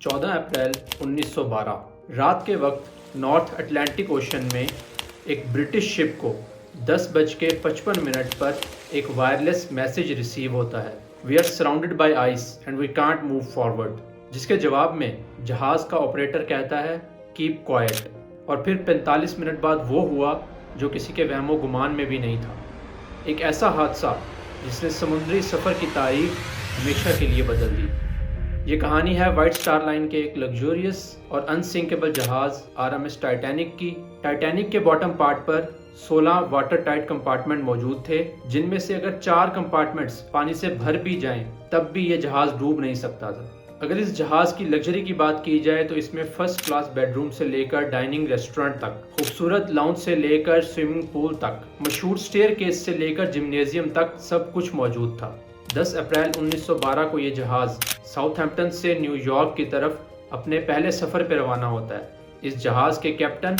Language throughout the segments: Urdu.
14 اپریل 1912 رات کے وقت نارتھ اٹلانٹک اوشن میں ایک برٹش شپ کو 10:55 پر ایک وائرلیس میسج ریسیو ہوتا ہے we are surrounded by ice and we can't move forward, جس کے جواب میں جہاز کا آپریٹر کہتا ہے کیپ کوائٹ، اور پھر 45 منٹ بعد وہ ہوا جو کسی کے وہم و گمان میں بھی نہیں تھا، ایک ایسا حادثہ جس نے سمندری سفر کی تاریخ ہمیشہ کے لیے بدل دی۔ یہ کہانی ہے وائٹ سٹار لائن کے ایک لگزوریس اور انسنکیبل جہاز RMS ٹائٹینک کی۔ ٹائٹینک کے باٹم پارٹ پر 16 واٹر ٹائٹ کمپارٹمنٹ موجود تھے، جن میں سے اگر 4 کمپارٹمنٹس پانی سے بھر بھی جائیں تب بھی یہ جہاز ڈوب نہیں سکتا تھا۔ اگر اس جہاز کی لگژری کی بات کی جائے تو اس میں فرسٹ کلاس بیڈ روم سے لے کر ڈائننگ ریسٹورنٹ تک، خوبصورت لاؤنج سے لے کر سوئمنگ پول تک، مشہور سٹیئر کیس سے لے کر جمنیزیم تک سب کچھ موجود تھا۔ 10 اپریل 1912 کو یہ جہاز ساؤتھ ہیمپٹن سے نیو یارک کی طرف اپنے پہلے سفر پہ روانہ ہوتا ہے۔ اس جہاز کے کیپٹن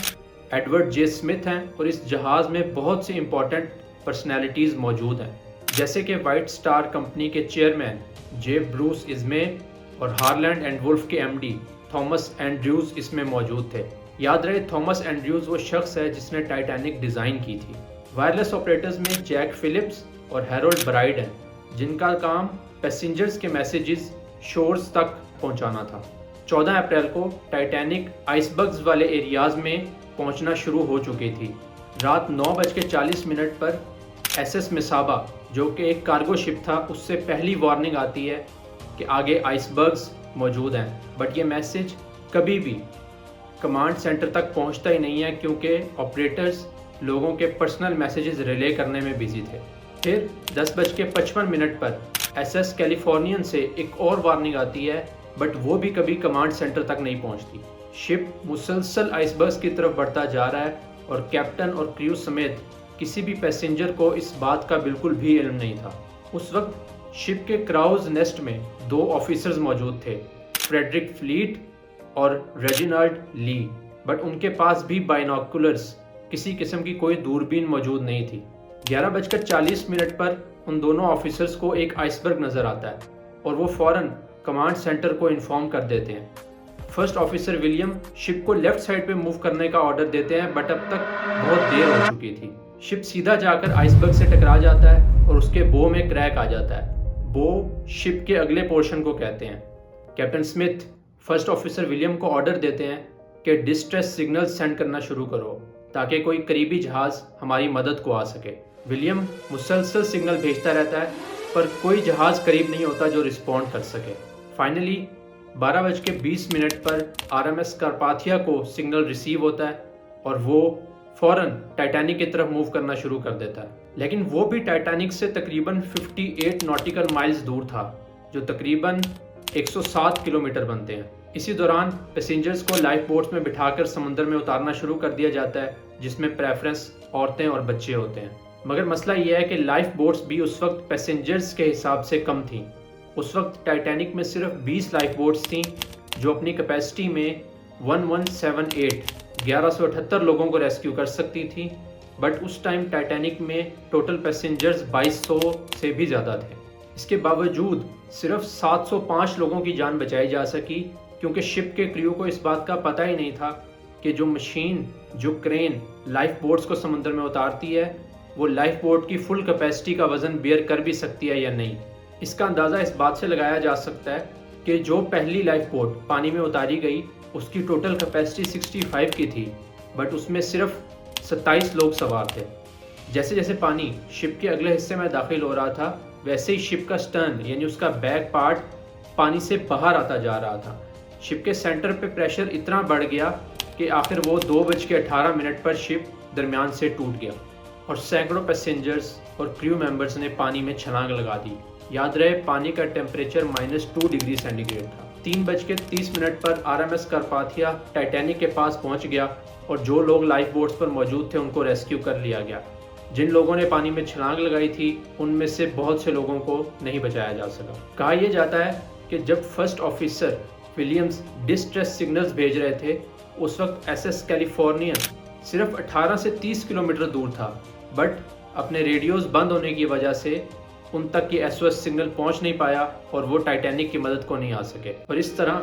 ایڈورڈ جے اسمتھ ہیں اور اس جہاز میں بہت سی امپورٹنٹ پرسنالٹیز موجود ہیں، جیسے کہ وائٹ سٹار کمپنی کے چیئرمین جے بروس ازمے اور ہارلینڈ اینڈ وولف کے MD تھامس اینڈریوز اس میں موجود تھے۔ یاد رہے تھامس اینڈریوز وہ شخص ہے جس نے ٹائٹینک ڈیزائن کی تھی۔ وائرلیس آپریٹرز میں جیک فلپس اور ہیرولڈ برائڈ ہیں، جن کا کام پیسنجرز کے میسیجز شورز تک پہنچانا تھا۔ 14 اپریل کو ٹائٹینک آئس برگز والے ایریاز میں پہنچنا شروع ہو چکی تھی۔ رات 9:40 پر SS مسابا، جو کہ ایک کارگو شپ تھا، اس سے پہلی وارننگ آتی ہے کہ آگے آئس برگز موجود ہیں، بٹ یہ میسج کبھی بھی کمانڈ سینٹر تک پہنچتا ہی نہیں ہے کیونکہ آپریٹرز لوگوں کے پرسنل میسیجز ریلے کرنے میں بزی تھے۔ پھر 10:55 پر SS کیلیفورنین سے ایک اور وارننگ آتی ہے، بٹ وہ بھی کبھی کمانڈ سینٹر تک نہیں پہنچتی۔ شپ مسلسل آئس برگز کی طرف بڑھتا جا رہا ہے اور کیپٹن اور کریو سمیت کسی بھی پیسنجر کو اس بات کا بالکل بھی علم نہیں تھا۔ اس وقت شپ کے کراؤز نیسٹ میں 2 آفیسرز موجود تھے، فریڈرک فلیٹ اور ریجینالڈ لی، بٹ ان کے پاس بھی بائنوکولرز، کسی قسم کی کوئی دوربین موجود نہیں تھی۔ 11:40 پر ان دونوں آفیسرز کو ایک آئس برگ نظر آتا ہے اور وہ فوراً کمانڈ سینٹر کو انفارم کر دیتے ہیں۔ فرسٹ آفیسر ولیم شپ کو لیفٹ سائڈ پہ موو کرنے کا آرڈر دیتے ہیں، بٹ اب تک بہت دیر ہو چکی تھی۔ شپ سیدھا جا کر آئس برگ سے ٹکرا جاتا ہے اور اس کے بو میں کریک آ جاتا ہے۔ بو شپ کے اگلے پورشن کو کہتے ہیں۔ Captain Smith first officer William کو آرڈر دیتے ہیں کہ ڈسٹریس سگنل سینڈ کرنا شروع کرو تاکہ کوئی قریبی جہاز ہماری مدد کو آ سکے۔ ولیم مسلسل سگنل بھیجتا رہتا ہے پر کوئی جہاز قریب نہیں ہوتا جو رسپونڈ کر سکے۔ فائنلی 12:20 پر RMS کارپاتھیا کو سگنل ریسیو ہوتا ہے اور وہ فوراً ٹائٹینک کی طرف موو کرنا شروع کر دیتا ہے، لیکن وہ بھی ٹائٹینک سے تقریباً 58 ناٹیکل مائلز دور تھا، جو تقریباً 107 کلومیٹر بنتے ہیں۔ اسی دوران پیسنجرز کو لائف بوٹس میں بٹھا کر سمندر میں اتارنا شروع کر دیا جاتا ہے، جس میں پریفرنس عورتیں اور بچے ہوتے ہیں۔ مگر مسئلہ یہ ہے کہ لائف بوٹس بھی اس وقت پیسنجرز کے حساب سے کم تھیں۔ اس وقت ٹائٹینک میں صرف 20 لائف بوٹس تھیں جو اپنی کیپیسٹی میں 1178 لوگوں کو ریسکیو کر سکتی تھی، بٹ اس ٹائم ٹائٹینک میں ٹوٹل پیسنجرز 2200 سے بھی زیادہ تھے۔ اس کے باوجود صرف 705 لوگوں کی جان بچائی جا سکی کیونکہ شپ کے کریو کو اس بات کا پتہ ہی نہیں تھا کہ جو مشین، جو کرین لائف بوٹس کو سمندر میں اتارتی ہے، وہ لائف بوٹ کی فل کیپیسٹی کا وزن بیئر کر بھی سکتی ہے یا نہیں۔ اس کا اندازہ اس بات سے لگایا جا سکتا ہے کہ جو پہلی لائف بوٹ پانی میں اتاری گئی اس کی ٹوٹل کیپیسٹی 65 کی تھی، بٹ اس میں صرف 27 لوگ سوار تھے۔ جیسے جیسے پانی شپ کے اگلے حصے میں داخل ہو رہا تھا، ویسے ہی شپ کا سٹرن یعنی اس کا بیک پارٹ پانی سے باہر آتا جا رہا تھا۔ شپ کے سینٹر پہ پریشر اتنا بڑھ گیا کہ آخر وہ 2:18 پر شپ درمیان سے ٹوٹ گیا اور سینکڑوں پیسنجرز اور کریو ممبرز نے پانی میں چھلانگ لگا دی۔ یاد رہے پانی کا ٹیمپریچر -2 ڈگری سینٹی گریڈ تھا۔ 3:30 پر RMS کارپاتھیا ٹائٹینک کے پاس پہنچ گیا اور جو لوگ لائف بوٹس پر موجود تھے ان کو ریسکیو کر لیا گیا۔ جن لوگوں نے پانی میں چھلانگ لگائی تھی ان میں سے بہت سے لوگوں کو نہیں بچایا جا سکا۔ کہا یہ جاتا ہے کہ جب first officer Williams distress signals بھیج رہے تھے اس وقت SS کیلیفورنین صرف 18 سے 30 کلومیٹر دور تھا، بٹ اپنے ریڈیوز بند ہونے کی وجہ سے ان تک یہ SOS سگنل پہنچ نہیں پایا اور وہ ٹائٹینک کی مدد کو نہیں آ سکے، اور اس طرح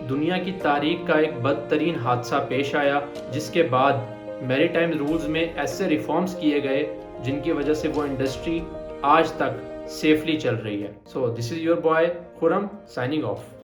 دنیا کی تاریخ کا ایک بدترین حادثہ پیش آیا، جس کے بعد میری ٹائم رولز میں ایسے ریفارمز کیے گئے جن کی وجہ سے وہ انڈسٹری آج تک سیفلی چل رہی ہے. So this is your boy Khurram signing of.